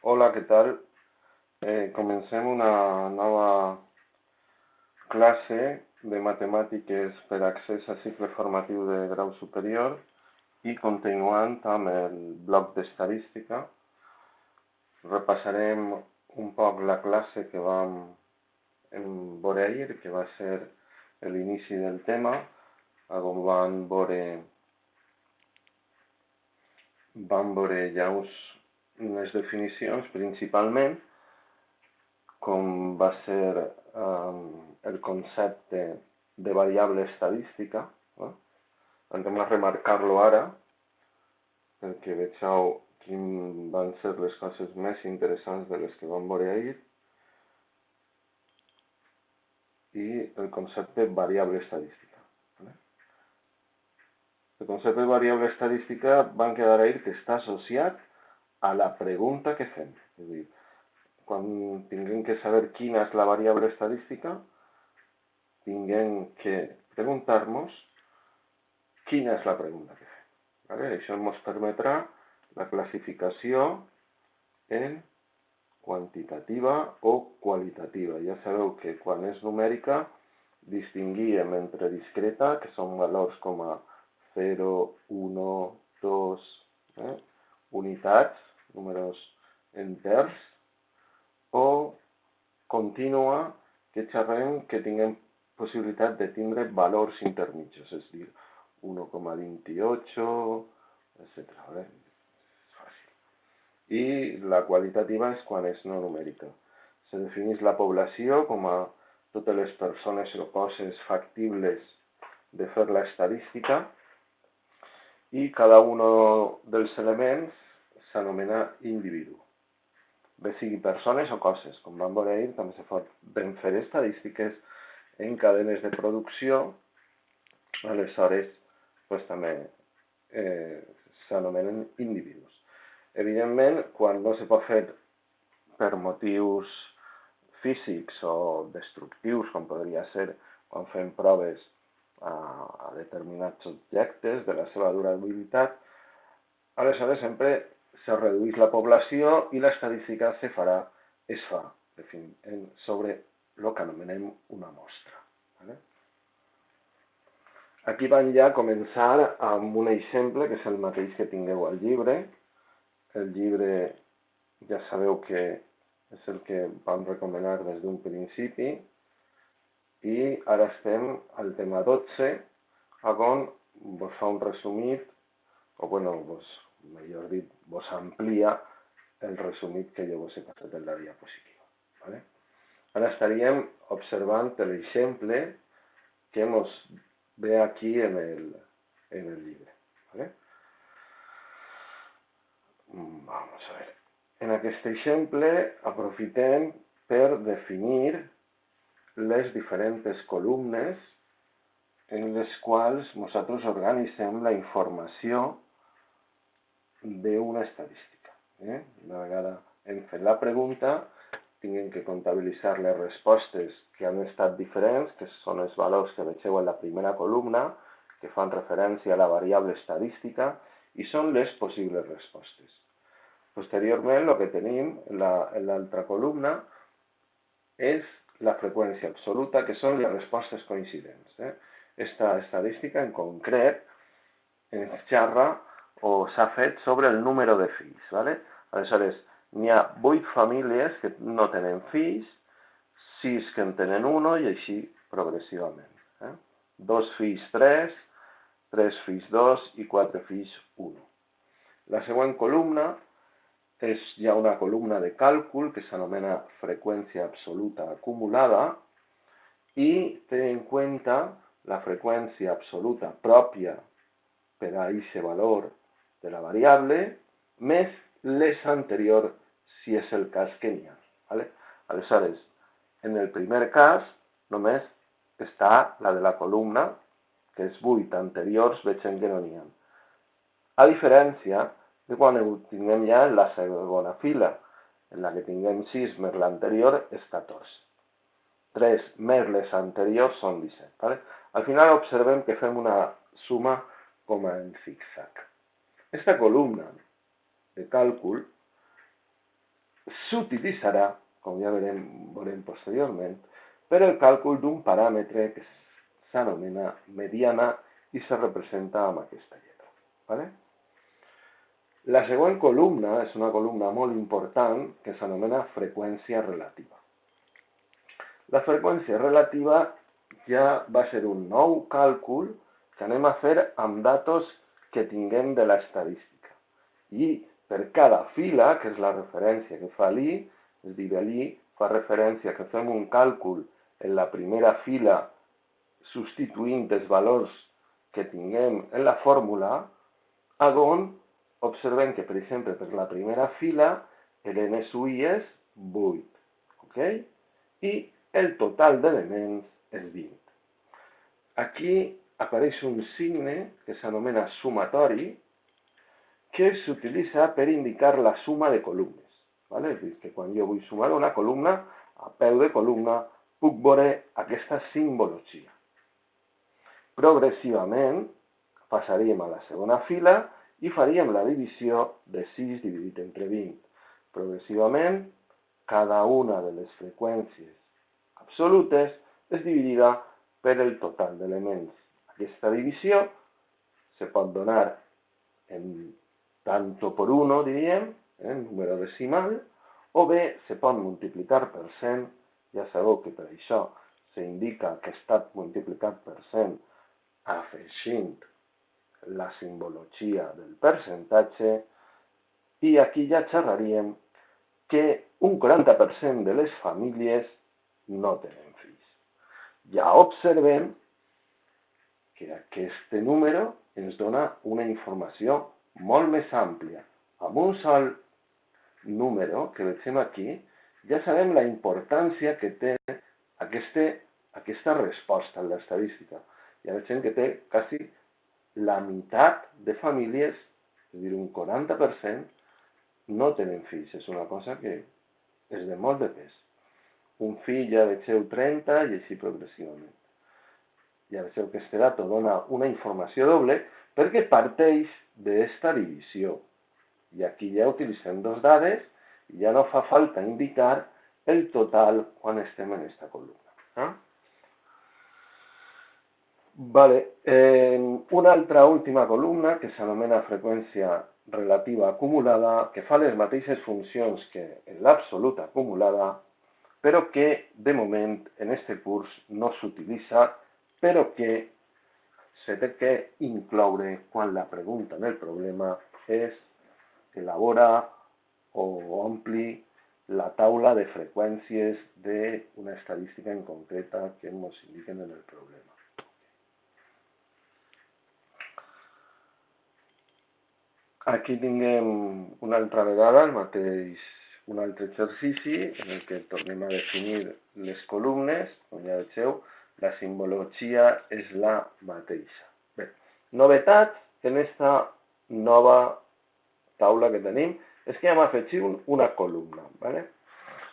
Hola, què tal? Comencem una nova classe de matemàtiques per accés a cicle formatiu de grau superior i continuant amb el bloc d'estadística. Repassarem un poc la classe que vam veure ahir, que va ser l'inici del tema, on van veure ja unes definicions principalment, com va ser el concepte de variable estadística. Anem a remarcar-lo ara, perquè vegeu quines van ser les coses més interessants de les que vam veure ahir. I el concepte variable estadística. El concepte de variable estadística van quedar ahir que està associat a la pregunta que fem. És a dir, quan tinguem que saber quina és la variable estadística, tinguem que preguntar-nos quina és la pregunta que fem. Això ens permetrà la classificació en quantitativa o qualitativa. Ja sabeu que quan és numèrica distinguíem entre discreta, que són valors com a 0, 1, 2, unitats, números enters, o contínua, que xerrem que tinguem possibilitat de tindre valors intermitjos, és a dir, 1,28, etc. És fàcil. I la qualitativa és quan és no numèrica. Se defineix la població com a totes les persones o coses factibles de fer l'estadística i cada un dels elements s'anomena individu. Bé sigui persones o coses. Com vam veure ahir, també se poden fer estadístiques en cadenes de producció, aleshores també s'anomenen individus. Evidentment, quan no se pot fer per motius físics o destructius, com podria ser quan fem proves a determinats objectes de la seva durabilitat, aleshores sempre se redueix la població i l'estadística es fa sobre el que anomenem una mostra. Aquí van ja començar amb un exemple que és el mateix que tingueu al llibre. El llibre ja sabeu que és el que vam recomanar des d'un principi i ara estem al tema 12, on vos fa un resumit, o millor dit, vos amplia el resumit que jo vos he passat en la diapositiva. Ara estaríem observant l'exemple que ens ve aquí en el llibre. Vamos a ver. En aquest exemple aprofitem per definir les diferents columnes en les quals nosaltres organitzem la informació d'una estadística. Una vegada hem fet la pregunta, tinguem que comptabilitzar les respostes que han estat diferents, que són els valors que vegeu en la primera columna, que fan referència a la variable estadística, i són les possibles respostes. Posteriorment, el que tenim en l'altra columna és la freqüència absoluta, que són les respostes coincidents. Aquesta estadística en concret ens xerra o s'ha fet sobre el número de fills. Aleshores, n'hi ha 8 famílies que no tenen fills, 6 que en tenen 1 i així progressivament. 2 fills 3, 3 fills 2 i 4 fills 1. La següent columna és ja una columna de càlcul que s'anomena freqüència absoluta acumulada i té en compte la freqüència absoluta pròpia per a aquest valor de la variable més les anteriors si és el cas que n'hi ha. Aleshores, en el primer cas només està la de la columna, que és 8 anteriors, veiem que no n'hi ha. A diferència de quan tinguem ja en la segona fila, en la que tinguem 6 més l'anterior és 14. 3 més les anteriors són 17. Al final observem que fem una suma com en zig-zag. Aquesta columna de càlcul s'utilitzarà, com ja veurem posteriorment, per el càlcul d'un paràmetre que s'anomena mediana i se representa amb aquesta lletra. ¿Vale? La següent columna és una columna molt important que s'anomena freqüència relativa. La freqüència relativa ja va ser un nou càlcul que anem a fer amb datos que tinguem de l'estadística. I per cada fila, que és la referència que fa l'I, és dir, l'I fa referència que fem un càlcul en la primera fila substituint els valors que tinguem en la fórmula, on observem que, per exemple, per la primera fila, l'NSUI és 8, okay? I el total d'elements és 20. Aquí apareix un signe que s'anomena sumatori, que s'utilitza per indicar la suma de columnes. ¿Vale? És dir, que quan jo vull sumar una columna, a peu de columna, puc veure aquesta simbologia. Progressivament passaríem a la segona fila i faríem la divisió de 6 dividit entre 20. Progressivament, cada una de les freqüències absolutes es dividirà per el total d'elements. Aquesta divisió se pot donar en tanto por 1, diríem, número decimal, o bé se pot multiplicar per 100, ja sabeu que per això s'indica que ha estat multiplicat per 100 afegint la simbologia del percentatge, i aquí ja xerraríem que un 40% de les famílies no tenen fills. Ja observem que aquest número ens dona una informació molt més àmplia. Amb un sol número que veiem aquí, ja sabem la importància que té aquesta resposta en l'estadística. Ja veiem que té quasi la meitat de famílies, és a dir, un 40%, no tenen fills. És una cosa que és de molt de pes. Un fill ja vegeu 30 i així progressivament. Ja vegeu que este dato dona una informació doble perquè parteix d'esta divisió. I aquí ja utilitzem dos dades i ja no fa falta indicar el total quan estem en aquesta columna. Vale. Una altra última columna que s'anomena freqüència relativa acumulada, que fa les mateixes funcions que en l'absoluta acumulada, però que de moment en este curs no s'utilitza, però que se té que incloure quan la pregunta en el problema és elaborar o ompli la taula de freqüències d'una estadística en concreta que ens indiquen en el problema. Aquí tinguem una altra vegada un altre exercici en el que tornem a definir les columnes. Com ja vegeu, la simbologia és la mateixa. Bé, novetats en aquesta nova taula que tenim és que hem afegit una columna. ¿Vale?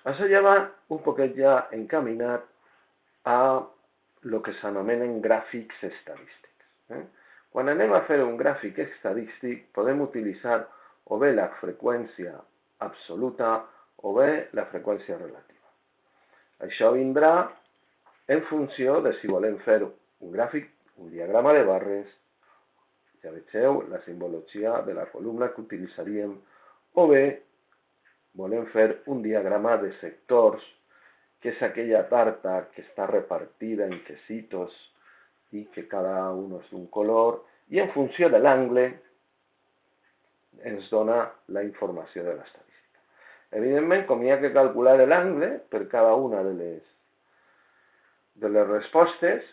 Això ja va un poquet ja encaminat a lo que s'anomenen gràfics estadístics. Quan anem a fer un gràfic estadístic podem utilitzar o bé la freqüència absoluta o bé la freqüència relativa. Això vindrà en funció de si volem fer un gràfic, un diagrama de barres, ja vegeu la simbologia de la columna que utilitzaríem, o bé volem fer un diagrama de sectors, que és aquella tarta que està repartida en quesitos i que cada un és d'un color, i en funció de l'angle ens dona la informació de l'estadística. Evidentment, com hi ha que calcular l'angle per cada una de les respostes,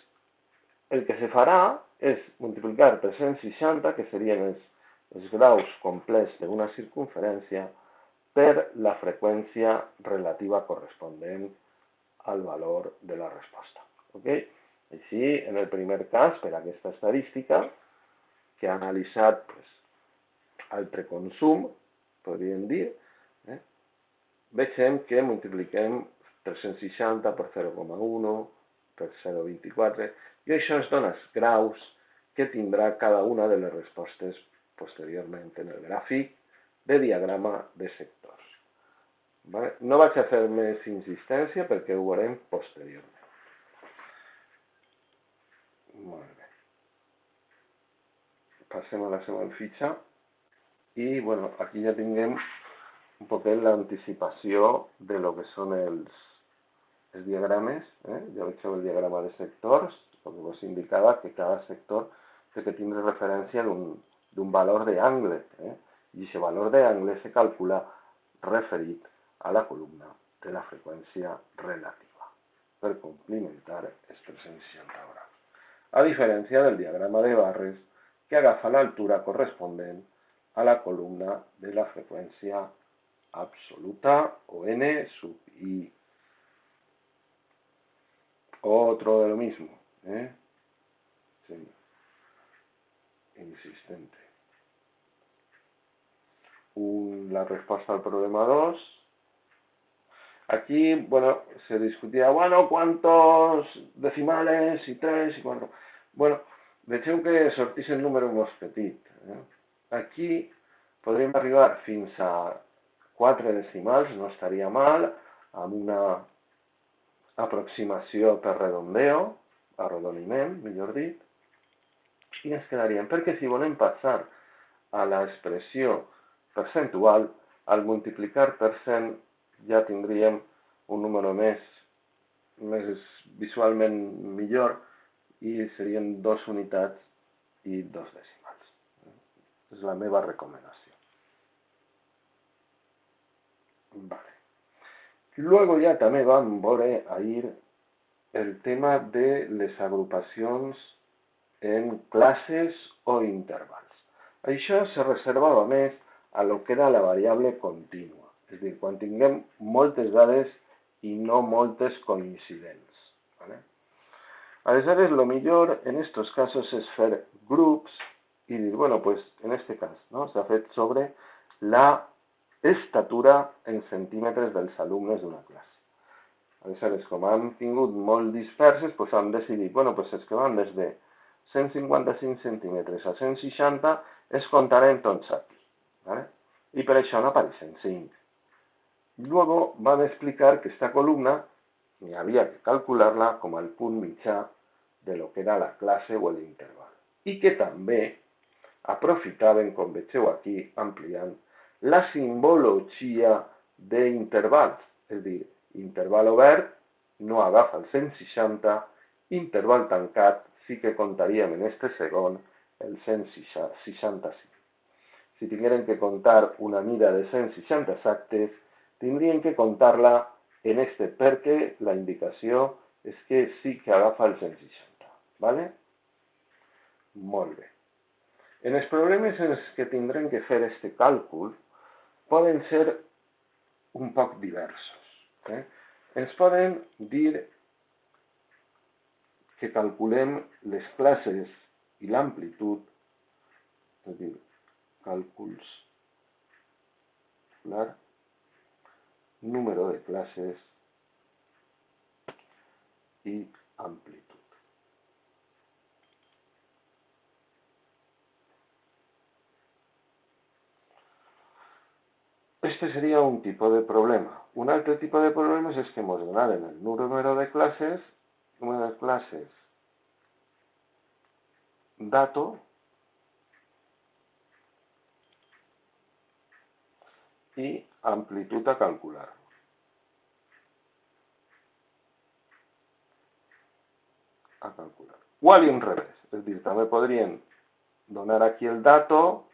el que se farà és multiplicar per 160, que serien els graus complets d'una circunferència, per la freqüència relativa corresponent al valor de la resposta. Okay? Així, en el primer cas, per aquesta estadística, que ha analitzat el preconsum, podríem dir, veiem que multipliquem 360 per 0,1, per 0,24, i això ens dona els graus que tindrà cada una de les respostes posteriorment en el gràfic de diagrama de sectors. Vale? No vaig a fer més insistència perquè ho veurem posteriorment. Molt bé. Passem a la següent fitxa. I, bueno, aquí ja tinguem un poquet l'anticipació de lo que són els diagrames. Ja veieu el diagrama de sectors, el que vos indicava que cada sector té que tindre referència d'un valor d'angle. I aquest valor d'angle se calcula referit a la columna de la freqüència relativa per complementar els 360 graus. A diferència del diagrama de barres, que agafa l'altura corresponent a la columna de la freqüència absoluta o n sub i. Otro de lo mismo, sí. Insistente. La respuesta al problema 2. Aquí, bueno, se discutía, bueno, ¿cuántos decimales? Y 3 y 4. Bueno, veieu que sortís el número més petit. Aquí podríem arribar fins a 4 decimals, no estaria mal, amb una aproximació per redondeo, arrodoniment, millor dit, i ens quedaríem, perquè si volem passar a l'expressió percentual, al multiplicar per 100 ja tindríem un número més visualment millor i serien 2 unitats i 2 decimals. És la meva recomanació. Vale. Luego ja també vam veure ahir el tema de les agrupacions en classes o intervals. Això se reservava més a lo que era la variable contínua, és a dir, quan tinguem moltes dades i no moltes coincidents. ¿Vale? Aleshores, lo millor en estos casos és fer grups i dir, bueno, pues en este cas, ¿no? S'ha fet sobre la estatura en centímetres dels alumnes d'una classe. Aleshores, com han tingut molt disperses, pues han decidit, bueno, pues els que van des de 155 centímetres a 160 es comptaren tots aquí. ¿Vale? Y per això n'apareixen 5. Luego van explicar que esta columna ni había que calcular-la com el punt mitjà de lo que era la classe o l'interval. I que també aprofitaven, com veieu aquí, ampliant, la simbologia d'intervals. És a dir, interval obert no agafa el 160, interval tancat sí que comptaríem en este segon el 165. Si tingueren que contar una mida de 160 exactes, tindrien que contar-la en este, perquè la indicació és que sí que agafa el 160. ¿Vale? Molt bé. En els problemes en els que tindrem que fer este càlcul poden ser un poc diversos. Ens poden dir que calculem les classes i l'amplitud, és a dir, càlculs, número de clases i amplitud. Este sería un tipo de problema. Un altre tipo de problemes és que ens donaren el número de classes, dato, i amplitud a calcular. O a l'inrevés, és a dir, també podrien donar aquí el dato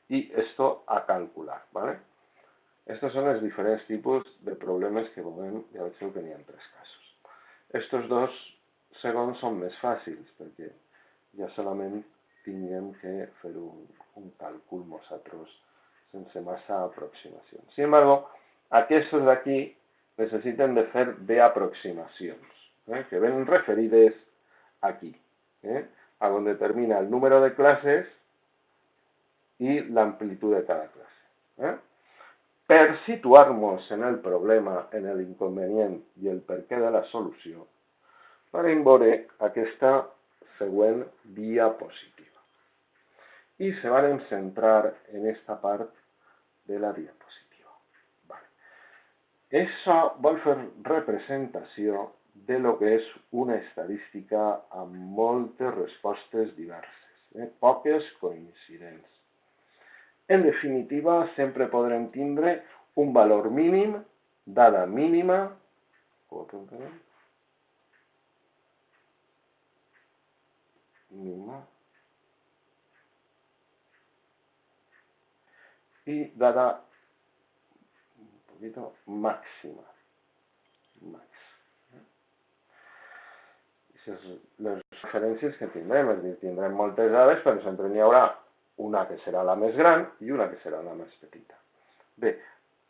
y esto a calcular, ¿vale? Estos son los diferentes tipos de problemas que veiem, ja veieu que n'hi ha 3 casos. Estos 2 segons són més fàcils, perquè ja solament tinguem que fer un càlcul nosaltres sense massa aproximacions. Sin embargo, aquests d'aquí necessiten de fer d'aproximacions, que ven referides aquí, a on determina el número de classes i l'amplitud de cada classe. Per situar-nos en el problema, en l'inconvenient i el perquè de la solució, farem veure aquesta següent diapositiva. I se van centrar en esta part de la diapositiva. Vale. Això vol fer representació de lo que és una estadística amb moltes respostes diverses, poques coincidents. En definitiva, sempre podrem tindre un valor mínim, dada mínima, i dada màxima. Les referències que tindrem, és a dir, tindrem moltes dades, però sempre n'hi haurà una que serà la més gran i una que serà la més petita. Bé,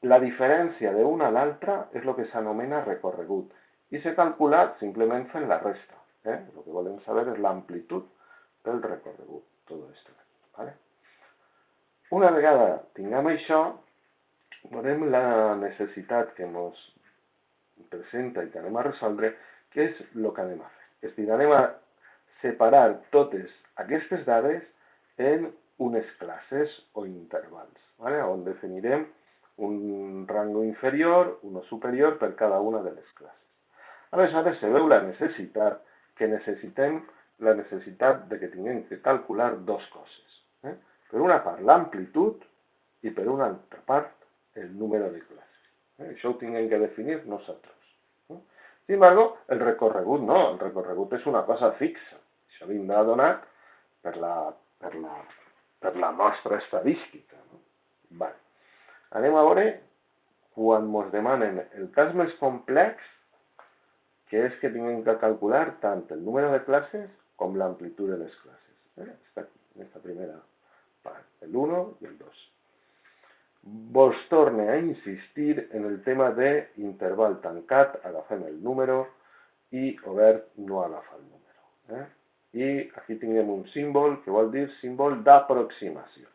la diferència d'una a l'altra és el que s'anomena recorregut i s'ha calculat simplement fent la resta. El que volem saber és l'amplitud del recorregut. Tot esto. ¿Vale? Una vegada tinguem això, veurem la necessitat que ens presenta i que anem a resoldre, que és el que anem a fer. És a dir, anem a separar totes aquestes dades en unes classes o intervals, ¿vale? On definirem un rango inferior, uno superior per cada una de les classes. Aleshores, se veu la necessitat de que tinguem que calcular dues coses. Per una part, l'amplitud i per una altra part, el número de classes. Això ho tinguem que definir nosaltres. Sin embargo, el recorregut no, el recorregut és una cosa fixa. Això vindrà donat per la nostra estadística. Vale. Anem a veure quan ens demanen el cas més complex, que és que tinguem que calcular tant el número de classes com l'amplitud de les classes. Està aquí, en aquesta primera part, el 1 i el 2. Vos torne a insistir en el tema d'interval tancat, agafem el número, i obert no agafa el número. I aquí tinguem un símbol que vol dir símbol d'aproximació.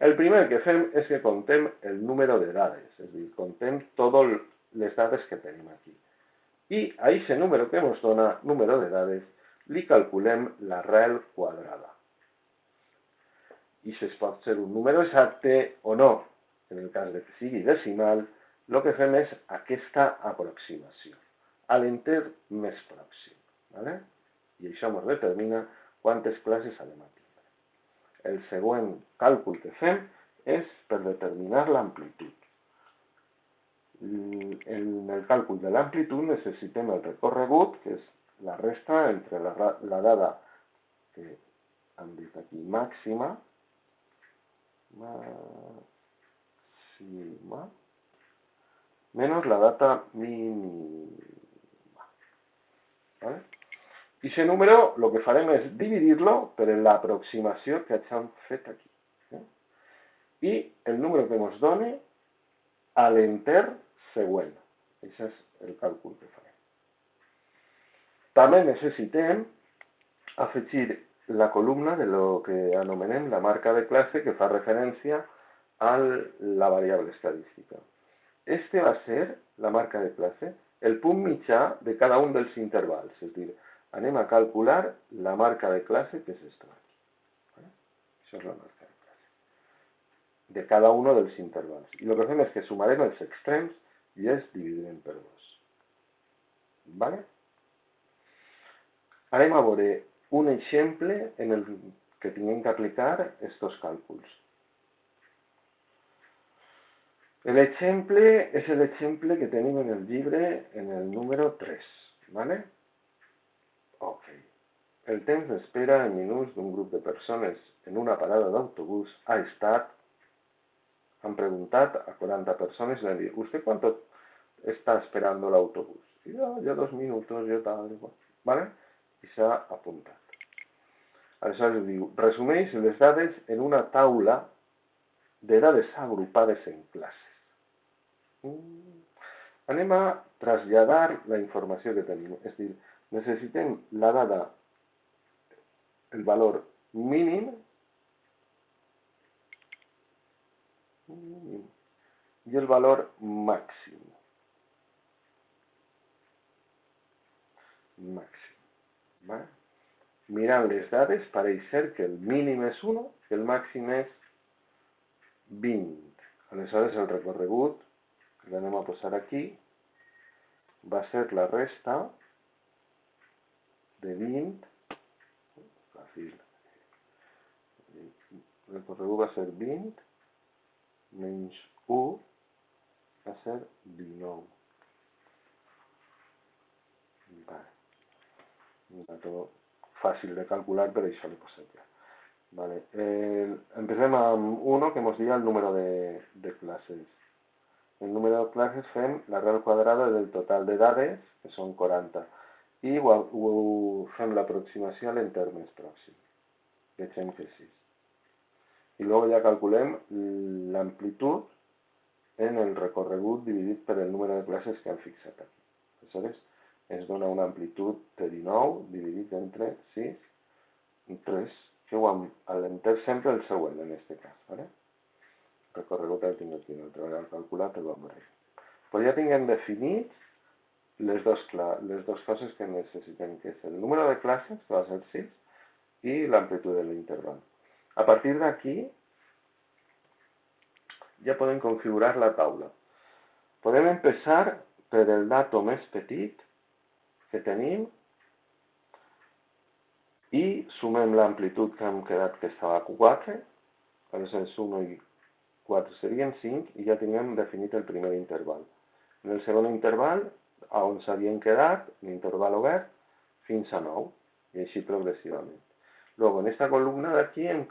El primer que fem és que contem el número de dades, és a dir, contem totes les dades que tenim aquí. I a aquest número que ens dona, número de dades, li calculem l'arrel quadrada. I si es pot ser un número exacte o no, en el cas de que sigui decimal, el que fem és aquesta aproximació, a l'enter més pròxim. ¿Vale? I això ens determina quantes classes ha de tindre. El següent càlcul que fem és per determinar l'amplitud. En el càlcul de l'amplitud necessitem el recorregut, que és la resta entre la dada que hem dit aquí màxima, menos la data mínima. ¿Vale? I aquest número el que farem és dividir-lo per l'aproximació que hem fet aquí. I el número que ens dona a l'enter següent. Aquest és el càlcul que farem. També necessitem afegir la columna de lo que anomenem la marca de classe que fa referència a la variable estadística. Este va a ser, la marca de classe, el punt mitjà de cada un dels intervals. És a dir, anem a calcular la marca de classe que és aquesta aquí. Això és la marca de classe de cada un dels intervals. I el que fem és que sumarem els extrems i els dividirem per 2. ¿Vale? Anem a veure un exemple en el que tinguem que aplicar aquests càlculs. L'exemple és l'exemple que tenim en el llibre en el número 3. ¿Vale? Ok. El temps d'espera en minuts d'un grup de persones en una parada d'autobús ha estat, han preguntat a 40 persones, le han dit, ¿usted cuánto está esperando el autobús? Y yo 2 minutos, yo tal, ¿vale? I s'ha apuntat. Aleshores diu, resumeix les dades en una taula de dades agrupades en classes. Anem a traslladar la informació que tenim. És a dir, necessitem la dada, el valor mínim i el valor màxim. ¿Vale? Mirant les dades, pareix ser que el mínim és 1 i el màxim és 20. Aleshores, el recorregut l'anem a posar aquí, va ser la resta de 20, fàcil, el corregut va ser 20, menys 1, va ser 19. Vale. Un dato fàcil de calcular, per això l'he posat ja. Vale. Empecem amb 1, que ens dia el número de classes. El número de classes fem l'arrel quadrada del total de dades, que són 40, i ho fem l'aproximació a l'entern més pròxim. Vegem que sí. I després ja calculem l'amplitud en el recorregut dividit per el número de classes que hem fixat aquí. Aleshores, ens dona una amplitud de 19 dividit entre 6 i 3, que l'enter sempre el següent en aquest cas. ¿Vale? El recorregut el tinc aquí, una altra vegada calculat, el vam veure. Però ja tinguem definit les dues coses que necessitem, que és el número de classes, que va ser 6, i l'amplitud de l'interval. A partir d'aquí ja podem configurar la taula. Podem empezar per el dato més petit que tenim i sumem l'amplitud que hem quedat, que estava a 4, aleshores 1 i 4 serien 5 i ja tinguem definit el primer interval. En el segon interval, on s'havien quedat, l'interval obert, fins a 9, i així progressivament. Luego, en aquesta columna d'aquí hem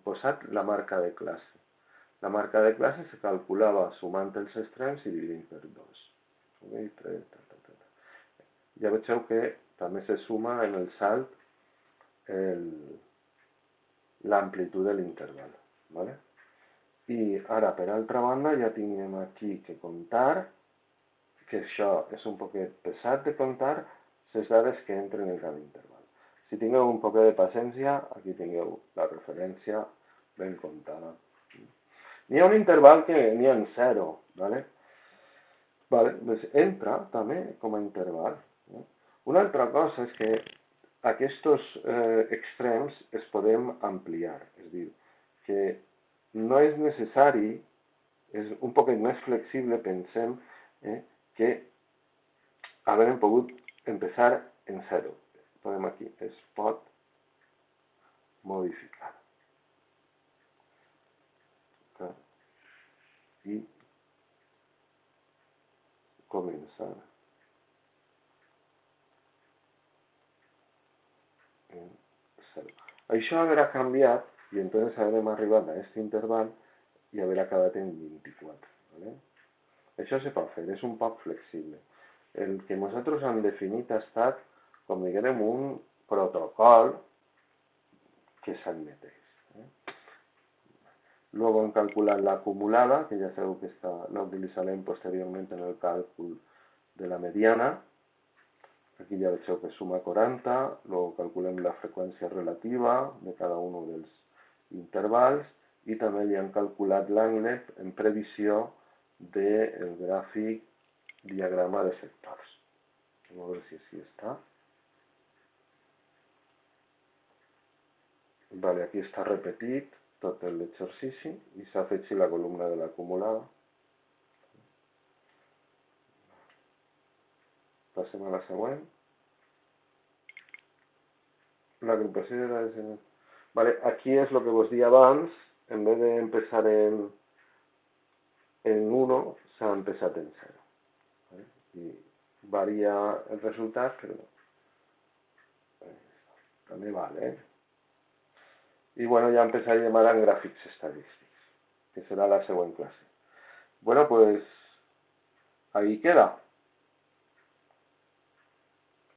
posat la marca de classe. La marca de classe se calculava sumant els extrems i dividint per 2. Ja veieu que també se suma en el salt l'amplitud de l'interval. ¿Vale? I ara, per altra banda, ja tinguem aquí que comptar, que això és un poquet pesat de comptar, les dades que entren en cada interval. Si tingueu un poquet de paciència, aquí tingueu la referència ben comptada. N'hi ha un interval que n'hi ha 0, ¿vale? Vale, doncs entra també com a interval. Una altra cosa és que aquests extrems es podem ampliar, és a dir, que no és necessari, és un poquet més flexible, pensem, que haurem pogut empezar en 0. Podem aquí, es pot modificar. I començar en 0. Això haurà canviat i entonces haurem arribat a aquest interval i haurà acabat en 24. ¿Vale? Això se pot fer, és un poc flexible. El que nosaltres hem definit ha estat, com diguem, un protocol que s'admeteix. Luego hem calculat l'acumulada, que ja sabeu que la utilitzarem posteriorment en el càlcul de la mediana. Aquí ja veieu que suma 40, luego calculem la freqüència relativa de cada un dels intervals i també li hem calculat l'angle en previsió del gràfic diagrama de sectors. A veure si així està. Vale, aquí està repetit tot l'exercici i s'ha fet la columna de l'acumulada. Passem a la següent. L'agrupació de dades... Vale, aquí és el que vos dia abans, en vez d'empezar en 1, s'ha empezat en 0. ¿Vale? I varia el resultat, però també vale. Y bueno, ya empezarem ara en gràfics estadístics, que serà la següent clase. Bueno, pues ahí queda.